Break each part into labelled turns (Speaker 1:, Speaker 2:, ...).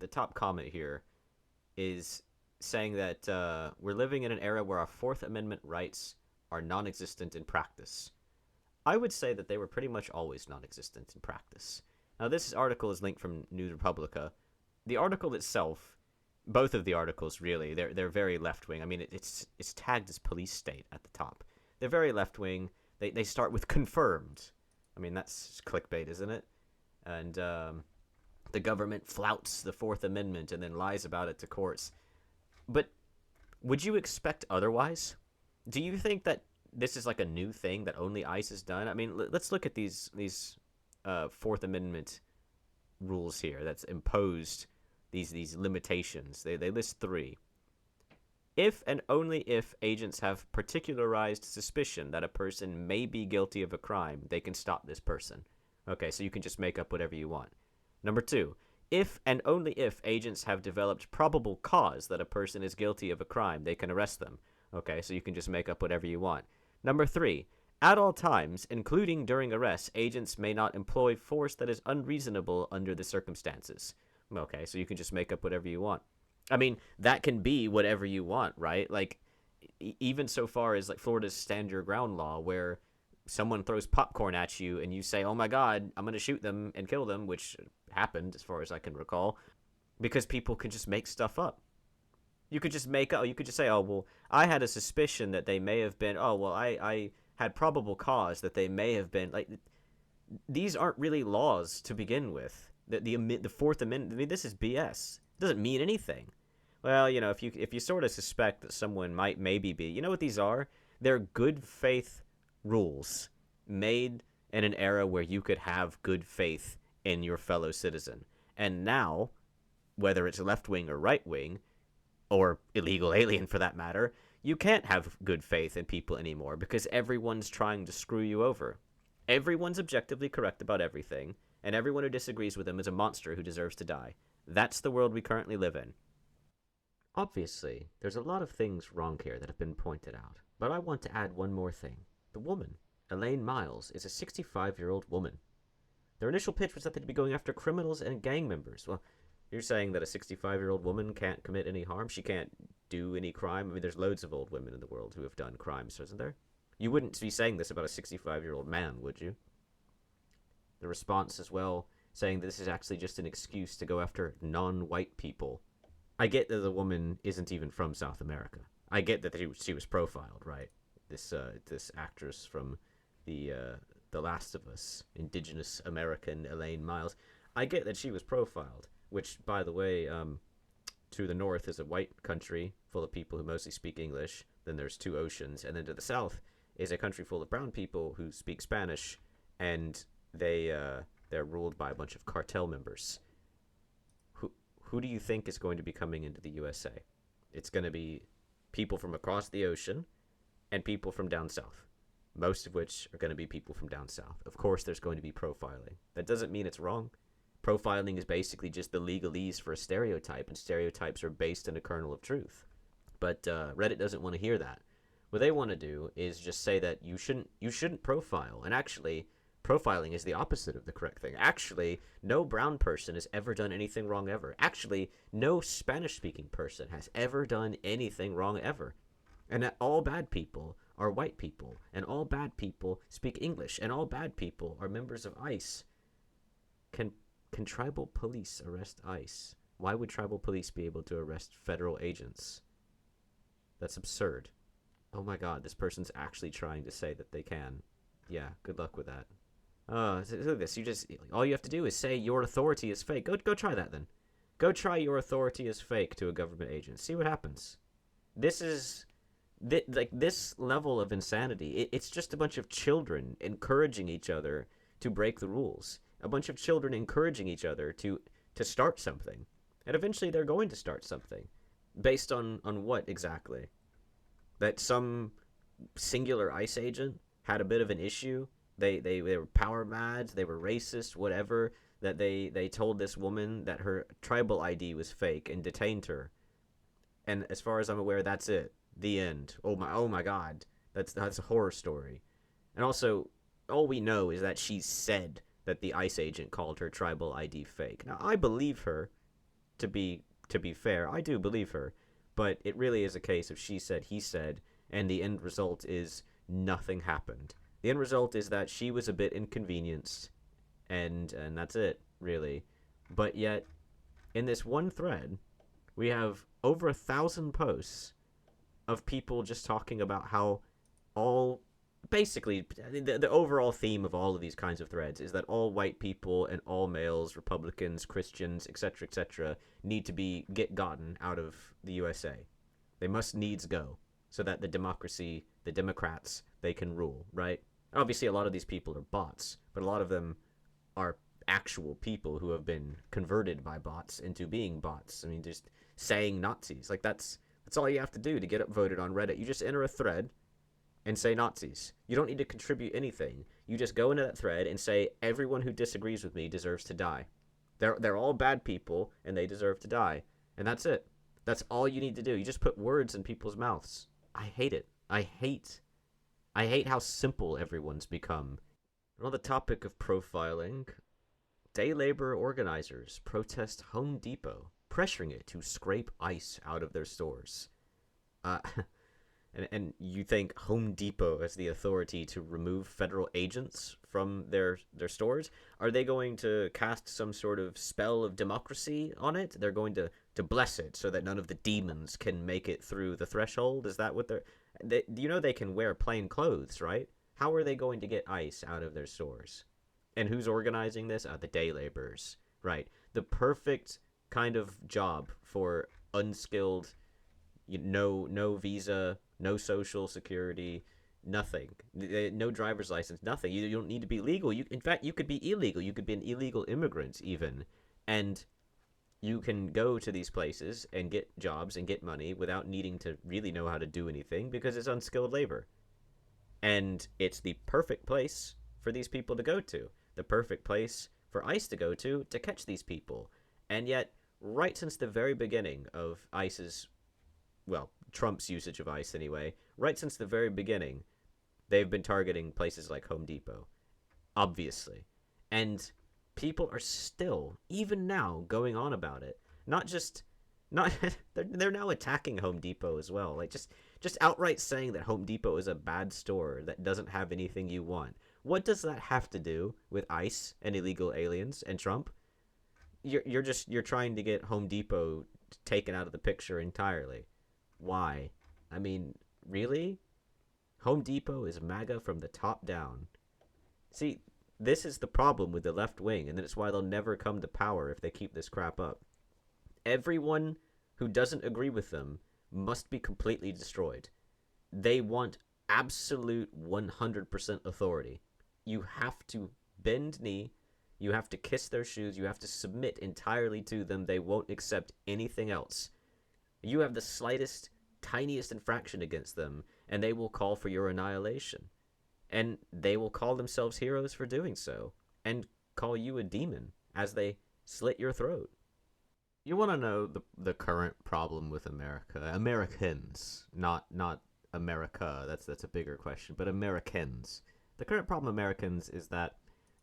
Speaker 1: the top comment here is saying that we're living in an era where our Fourth Amendment rights are non-existent in practice. I would say that they were pretty much always non-existent in practice. Now, this article is linked from News Republica. The article itself, both of the articles really, they're very left wing. I mean, it's tagged as police state at the top. They're very left wing. They start with confirmed. I mean, that's clickbait, isn't it? And the government flouts the Fourth Amendment and then lies about it to courts. But would you expect otherwise? Do you think that this is like a new thing that only ICE has done? I mean, let's look at these Fourth Amendment rules here that's imposed these limitations. They list three. If and only if agents have particularized suspicion that a person may be guilty of a crime, they can stop this person. Okay, so you can just make up whatever you want. Number two, if and only if agents have developed probable cause that a person is guilty of a crime, they can arrest them. Okay, so you can just make up whatever you want. Number three, at all times, including during arrests, agents may not employ force that is unreasonable under the circumstances. Okay, so you can just make up whatever you want. I mean, that can be whatever you want, right? Like, even so far as like Florida's stand your ground law, where someone throws popcorn at you and you say, "Oh my God, I'm gonna shoot them and kill them," which happened as far as I can recall, because people can just make stuff up. You could just you could just say, "Oh well, I had a suspicion that they may have been. Oh well, I had probable cause that they may have been like." These aren't really laws to begin with. The Fourth Amendment. I mean, this is BS. It doesn't mean anything. Well, you know, if you sort of suspect that someone might maybe be, you know what these are? They're good faith rules made in an era where you could have good faith in your fellow citizen. And now, whether it's left wing or right wing, or illegal alien for that matter, you can't have good faith in people anymore because everyone's trying to screw you over. Everyone's objectively correct about everything, and everyone who disagrees with them is a monster who deserves to die. That's the world we currently live in. Obviously, there's a lot of things wrong here that have been pointed out, but I want to add one more thing. The woman, Elaine Miles, is a 65-year-old woman. Their initial pitch was that they'd be going after criminals and gang members. Well, you're saying that a 65-year-old woman can't commit any harm? She can't do any crime? I mean, there's loads of old women in the world who have done crimes, isn't there? You wouldn't be saying this about a 65-year-old man, would you? The response as well, saying that this is actually just an excuse to go after non-white people. I get that the woman isn't even from South America. I get that she was profiled, right? This actress from the Last of Us, indigenous American Elaine Miles. I get that she was profiled, which, by the way, to the north is a white country full of people who mostly speak English. Then there's two oceans, and then to the south is a country full of brown people who speak Spanish, and they're ruled by a bunch of cartel members. Who do you think is going to be coming into the USA? It's going to be people from across the ocean and people from down south, most of which are going to be people from down south. Of course, there's going to be profiling. That doesn't mean it's wrong. Profiling is basically just the legalese for a stereotype, and stereotypes are based in a kernel of truth. But Reddit doesn't want to hear that. What they want to do is just say that you shouldn't profile, and actually, profiling is the opposite of the correct thing. Actually, no brown person has ever done anything wrong ever. Actually, no Spanish-speaking person has ever done anything wrong ever. And that all bad people are white people, and all bad people speak English, and all bad people are members of ICE. Can tribal police arrest ICE? Why would tribal police be able to arrest federal agents? That's absurd. Oh my god, this person's actually trying to say that they can. Yeah, good luck with that. Look at this. All you have to do is say your authority is fake. Go try that then. Go try your authority is fake to a government agent. See what happens. This level of insanity. It's just a bunch of children encouraging each other to break the rules. A bunch of children encouraging each other to start something, and eventually they're going to start something, based on what exactly? That some singular ICE agent had a bit of an issue. They were power mad, they were racist, whatever, that they told this woman that her tribal ID was fake and detained her. And as far as I'm aware, that's it. The end. Oh my god. That's a horror story. And also, all we know is that she said that the ICE agent called her tribal ID fake. Now, I believe her. to be fair, I do believe her, but it really is a case of she said, he said, and the end result is nothing happened. The end result is that she was a bit inconvenienced, and that's it, really. But yet, in this one thread, we have over 1,000 posts of people just talking about how all basically the overall theme of all of these kinds of threads is that all white people and all males, Republicans, Christians, etc., need to be gotten out of the USA. They must needs go so that the Democrats, they can rule, right? Obviously, a lot of these people are bots, but a lot of them are actual people who have been converted by bots into being bots. I mean, just saying Nazis, like that's all you have to do to get upvoted on Reddit. You just enter a thread and say Nazis. You don't need to contribute anything. You just go into that thread and say everyone who disagrees with me deserves to die. They're all bad people and they deserve to die. And that's it. That's all you need to do. You just put words in people's mouths. I hate it. I hate how simple everyone's become. And on the topic of profiling, day labor organizers protest Home Depot, pressuring it to scrape ice out of their stores. And you think Home Depot has the authority to remove federal agents from their stores? Are they going to cast some sort of spell of democracy on it? They're going to bless it so that none of the demons can make it through the threshold? Is that what you know they can wear plain clothes, right? How are they going to get ice out of their stores? And who's organizing this? The day laborers, right? The perfect kind of job for unskilled, no visa, no social security, nothing, no driver's license, nothing. You don't need to be legal. In fact, you could be illegal. You could be an illegal immigrant even, and you can go to these places and get jobs and get money without needing to really know how to do anything because it's unskilled labor. And it's the perfect place for these people to go to, the perfect place for ICE to go to catch these people. And yet, right since the very beginning of ICE's, well, Trump's usage of ICE anyway, right since the very beginning, they've been targeting places like Home Depot, obviously. And people are still, even now, going on about it. They're now attacking Home Depot as well. Like, just outright saying that Home Depot is a bad store that doesn't have anything you want. What does that have to do with ICE and illegal aliens and Trump? You're trying to get Home Depot taken out of the picture entirely. Why? I mean, really? Home Depot is MAGA from the top down. See, this is the problem with the left wing, and that's why they'll never come to power if they keep this crap up. Everyone who doesn't agree with them must be completely destroyed. They want absolute 100% authority. You have to bend knee, you have to kiss their shoes, you have to submit entirely to them. They won't accept anything else. You have the slightest, tiniest infraction against them, and they will call for your annihilation. And they will call themselves heroes for doing so, and call you a demon as they slit your throat. You want to know the current problem with America? Americans, not America. That's a bigger question, but Americans. The current problem with Americans is that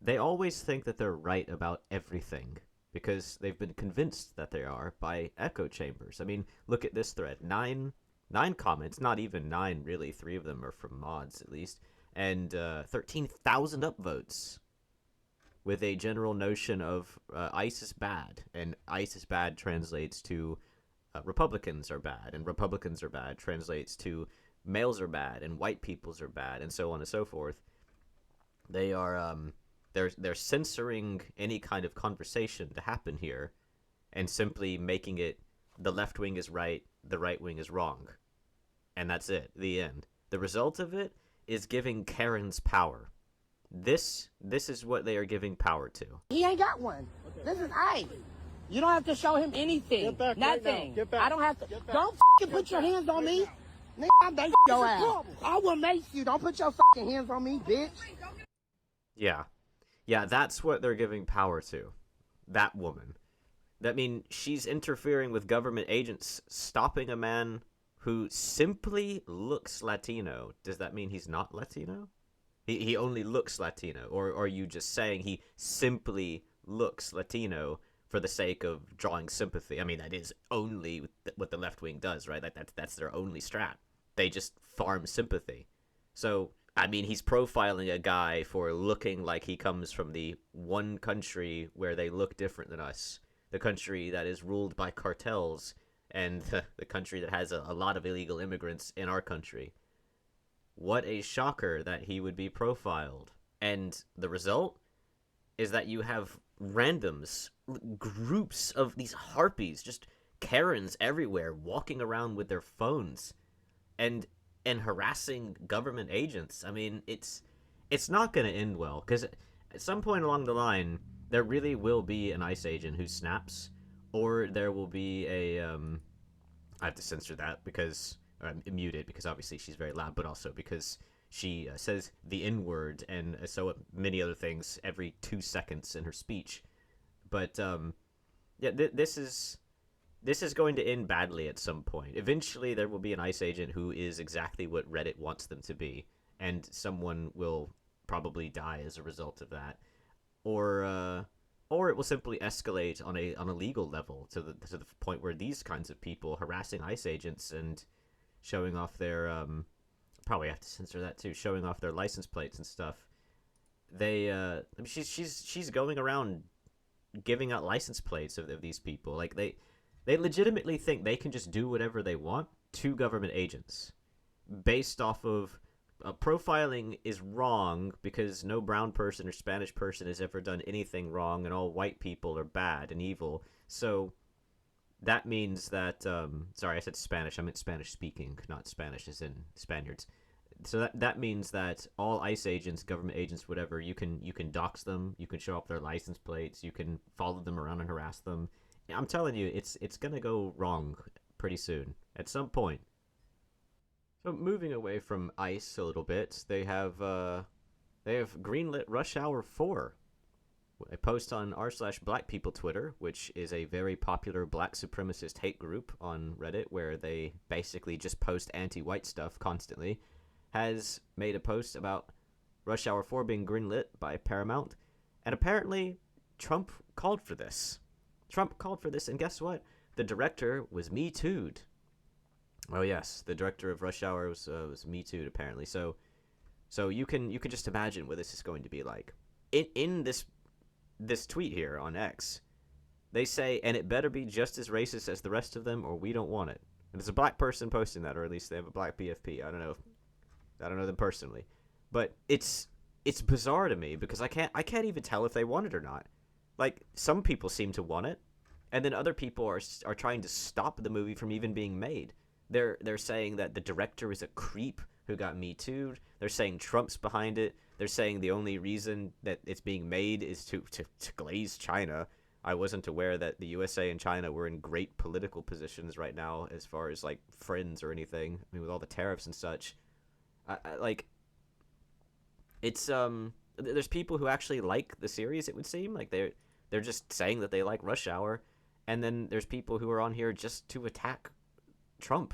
Speaker 1: they always think that they're right about everything because they've been convinced that they are by echo chambers. I mean, look at this thread. Nine comments, not even 9 really. 3 of them are from mods at least, and 13,000 upvotes with a general notion of ICE is bad, and ICE is bad translates to Republicans are bad, and Republicans are bad translates to males are bad, and white peoples are bad, and so on and so forth. They are they're censoring any kind of conversation to happen here, and simply making it the left wing is right, the right wing is wrong, and that's it. The end. The result of it is giving Karens power. This is what they are giving power to.
Speaker 2: He ain't got one. Okay. This is ICE. You don't have to show him anything.
Speaker 3: Get back
Speaker 2: nothing.
Speaker 3: Right now. Get back.
Speaker 2: I don't have to. Don't put your hands on me. Nigga, I'm making your ass. I will make you. Don't put your hands on me, bitch.
Speaker 1: Yeah, that's what they're giving power to. That woman. That means she's interfering with government agents, stopping a man who simply looks Latino. Does that mean he's not Latino? He only looks Latino, or are you just saying he simply looks Latino for the sake of drawing sympathy. I mean, that is only what the left wing does, right? That's their only strat. They just farm sympathy. So, I mean, he's profiling a guy for looking like he comes from the one country where they look different than us, the country that is ruled by cartels, and the country that has a lot of illegal immigrants in our country. What a shocker that he would be profiled. And the result is that you have randoms, groups of these harpies, just Karens everywhere, walking around with their phones and and harassing government agents. I mean, it's not going to end well because at some point along the line, there really will be an ICE agent who snaps, or there will be a I have to censor that because or mute it because obviously she's very loud, but also because she says the N word and so many other things every 2 seconds in her speech. But yeah, this is going to end badly at some point. Eventually, there will be an ICE agent who is exactly what Reddit wants them to be, and someone will probably die as a result of that, or or it will simply escalate on a legal level to the point where these kinds of people harassing ICE agents and showing off their probably have to censor that too, showing off their license plates and stuff. They I mean, she's going around giving out license plates of these people. Like they legitimately think they can just do whatever they want to government agents based off of profiling is wrong because no brown person or Spanish person has ever done anything wrong, and all white people are bad and evil. So that means that sorry, I said Spanish. I meant Spanish speaking, not Spanish as in Spaniards. So that means that all ICE agents, government agents, whatever, you can dox them, you can show off their license plates, you can follow them around and harass them. I'm telling you, it's gonna go wrong pretty soon at some point. So moving away from ICE a little bit, they have greenlit Rush Hour 4. A post on r/Black People Twitter, which is a very popular black supremacist hate group on Reddit, where they basically just post anti-white stuff constantly, has made a post about Rush Hour 4 being greenlit by Paramount, and apparently Trump called for this. Trump called for this, and guess what? The director was Me Too'd. Oh yes, the director of Rush Hour was Me Too'd apparently. So you can just imagine what this is going to be like. In this tweet here on X, they say, and it better be just as racist as the rest of them, or we don't want it. And it's a black person posting that, or at least they have a black BFP. I don't know them personally, but it's bizarre to me because I can't even tell if they want it or not. Like some people seem to want it, and then other people are trying to stop the movie from even being made. They're saying that the director is a creep who got Me Too'd. They're saying Trump's behind it. They're saying the only reason that it's being made is to glaze China. I wasn't aware that the USA and China were in great political positions right now as far as like friends or anything. I mean, with all the tariffs and such. Like it's there's people who actually like the series. It would seem like they're just saying that they like Rush Hour, and then there's people who are on here just to attack Trump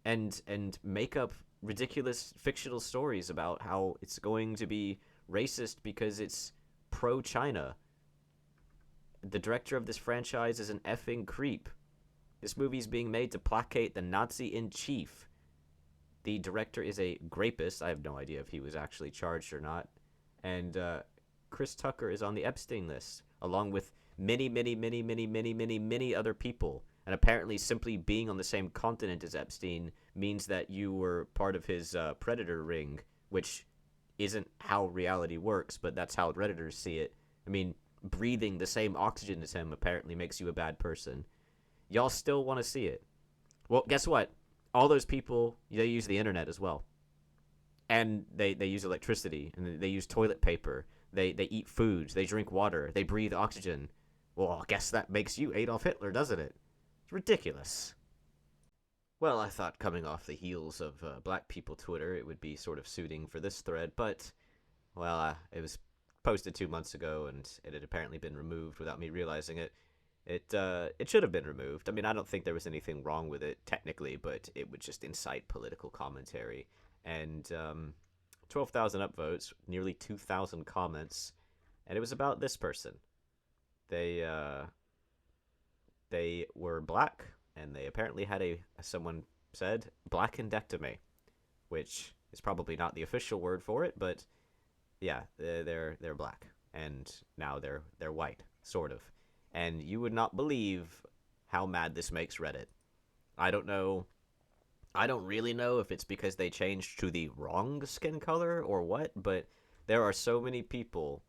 Speaker 1: and make up ridiculous fictional stories about how it's going to be racist because it's pro China. The director of this franchise is an effing creep. This movie's being made to placate the Nazi in chief. The director is a grapist. I have no idea if he was actually charged or not. And Chris Tucker is on the Epstein list, along with many other people. And apparently, simply being on the same continent as Epstein means that you were part of his predator ring, which isn't how reality works, but that's how Redditors see it. I mean, breathing the same oxygen as him apparently makes you a bad person. Y'all still want to see it. Well, guess what? All those people, they use the internet as well. And they use electricity, and they use toilet paper. They eat foods, they drink water, they breathe oxygen. Well, I guess that makes you Adolf Hitler, doesn't it? It's ridiculous. Well, I thought coming off the heels of Black People Twitter, it would be sort of suiting for this thread, but, well, it was posted 2 months ago, and it had apparently been removed without me realizing it. It should have been removed. I mean, I don't think there was anything wrong with it technically, but it would just incite political commentary. And 12,000 upvotes, nearly 2,000 comments, and it was about this person. They They were black, and they apparently had a, as someone said, blackendectomy, which is probably not the official word for it, but yeah, they're black, and now they're white, sort of. And you would not believe how mad this makes Reddit. I don't know. I don't really know if it's because they changed to the wrong skin color or what, but there are so many people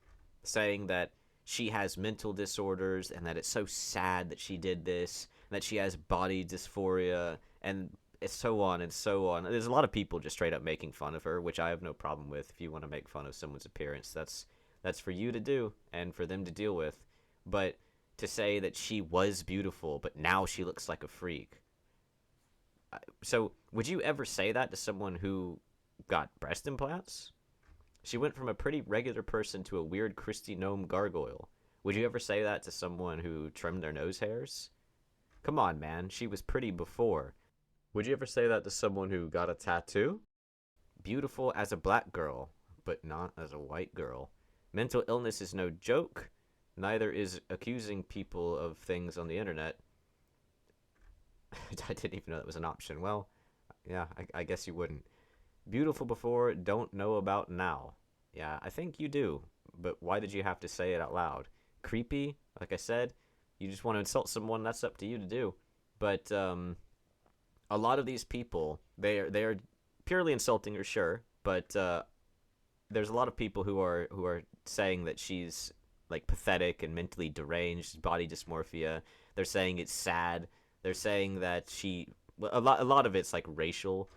Speaker 1: saying that she has mental disorders and that it's so sad that she did this, and that she has body dysphoria, and so on and so on. There's a lot of people just straight up making fun of her, which I have no problem with. If you want to make fun of someone's appearance, that's for you to do and for them to deal with. But to say that she was beautiful, but now she looks like a freak. So, would you ever say that to someone who got breast implants? She went from a pretty regular person to a weird Christy Gnome gargoyle. Would you ever say that to someone who trimmed their nose hairs? Come on, man. She was pretty before. Would you ever say that to someone who got a tattoo? Beautiful as a black girl, but not as a white girl. Mental illness is no joke. Neither is accusing people of things on the internet. I didn't even know that was an option. Well, yeah, I guess you wouldn't. Beautiful before, don't know about now. Yeah, I think you do. But why did you have to say it out loud? Creepy, like I said. You just want to insult someone, that's up to you to do. But a lot of these people, they are purely insulting her, sure, but there's a lot of people who are saying that she's like pathetic and mentally deranged, body dysmorphia. They're saying it's sad. They're saying that a lot of it's like racial.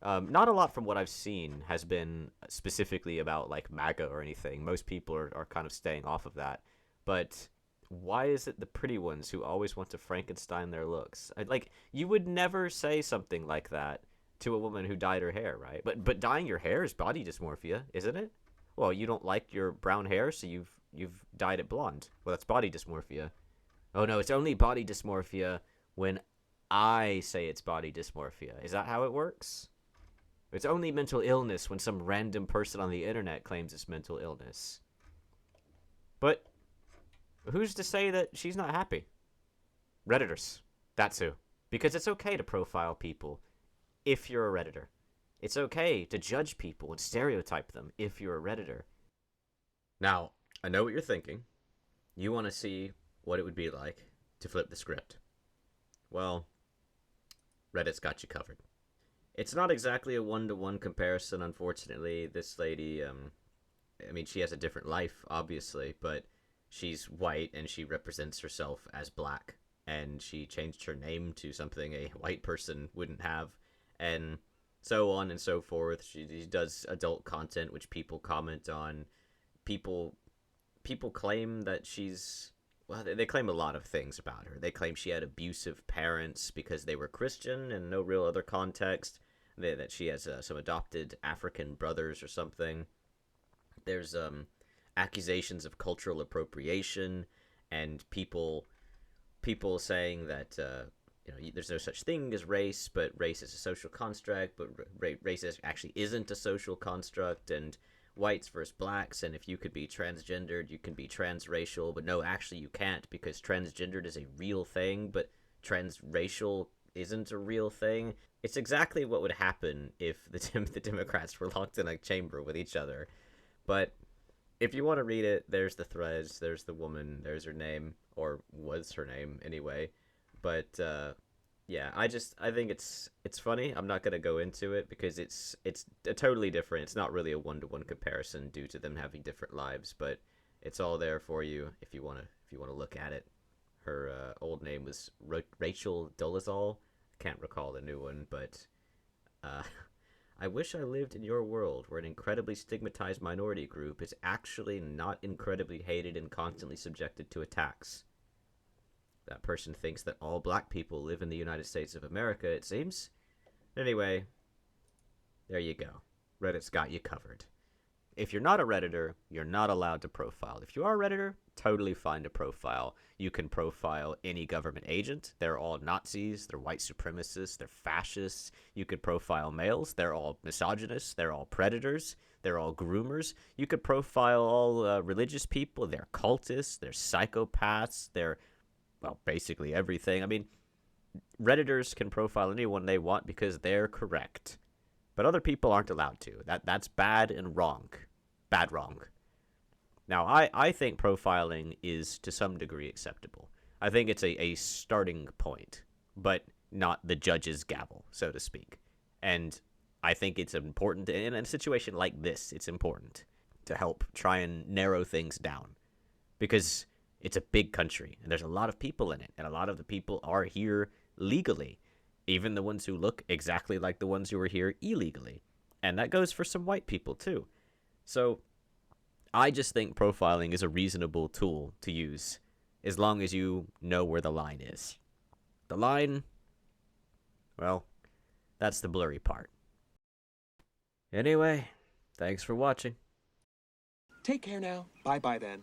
Speaker 1: Not a lot from what I've seen has been specifically about like MAGA or anything. Most people are kind of staying off of that. But why is it the pretty ones who always want to Frankenstein their looks? Like, you would never say something like that to a woman who dyed her hair, right? But dyeing your hair is body dysmorphia, isn't it? Well, you don't like your brown hair, so you've dyed it blonde. Well, that's body dysmorphia. Oh no, it's only body dysmorphia when I say it's body dysmorphia. Is that how it works? It's only mental illness when some random person on the internet claims it's mental illness. But who's to say that she's not happy? Redditors. That's who. Because it's okay to profile people if you're a Redditor. It's okay to judge people and stereotype them if you're a Redditor. Now, I know what you're thinking. You want to see what it would be like to flip the script. Well, Reddit's got you covered. It's not exactly a one-to-one comparison, unfortunately. This lady, I mean, she has a different life, obviously, but she's white and she represents herself as black. And she changed her name to something a white person wouldn't have. And so on and so forth. She does adult content, which people comment on. People people claim that she's, well, they claim a lot of things about her. They claim she had abusive parents because they were Christian and no real other context. That she has some adopted African brothers or something. There's accusations of cultural appropriation and people saying that there's no such thing as race, but race is a social construct, but race actually isn't a social construct, and whites versus blacks, and if you could be transgendered, you can be transracial, but no, actually you can't, because transgendered is a real thing, but transracial isn't a real thing. It's exactly what would happen if the Democrats were locked in a chamber with each other. But if you want to read it, there's the threads, there's the woman, there's her name, or was her name anyway. But yeah, I think it's funny. I'm not gonna go into it because it's a totally different. It's not really a one-to-one comparison due to them having different lives, but it's all there for you if you wanna look at it. Her old name was Rachel Dolezal. I can't recall the new one, but uh, I wish I lived in your world where an incredibly stigmatized minority group is actually not incredibly hated and constantly subjected to attacks. That person thinks that all black people live in the United States of America, it seems. Anyway, there you go. Reddit's got you covered. If you're not a Redditor, you're not allowed to profile. If you are a Redditor, totally fine to profile. You can profile any government agent. They're all Nazis, they're white supremacists, they're fascists. You could profile males. They're all misogynists, they're all predators, they're all groomers. You could profile all religious people. They're cultists, they're psychopaths, they're well, basically everything. I mean, Redditors can profile anyone they want because they're correct. But other people aren't allowed to. That's bad and wrong. Bad wrong. Now, I think profiling is to some degree acceptable. I think it's a starting point, but not the judge's gavel, so to speak. And I think it's important in a situation like this, it's important to help try and narrow things down because it's a big country and there's a lot of people in it, and a lot of the people are here legally, even the ones who look exactly like the ones who are here illegally. And that goes for some white people too. So I just think profiling is a reasonable tool to use as long as you know where the line is. The line, well, that's the blurry part. Anyway, thanks for watching.
Speaker 3: Take care now. Bye-bye then.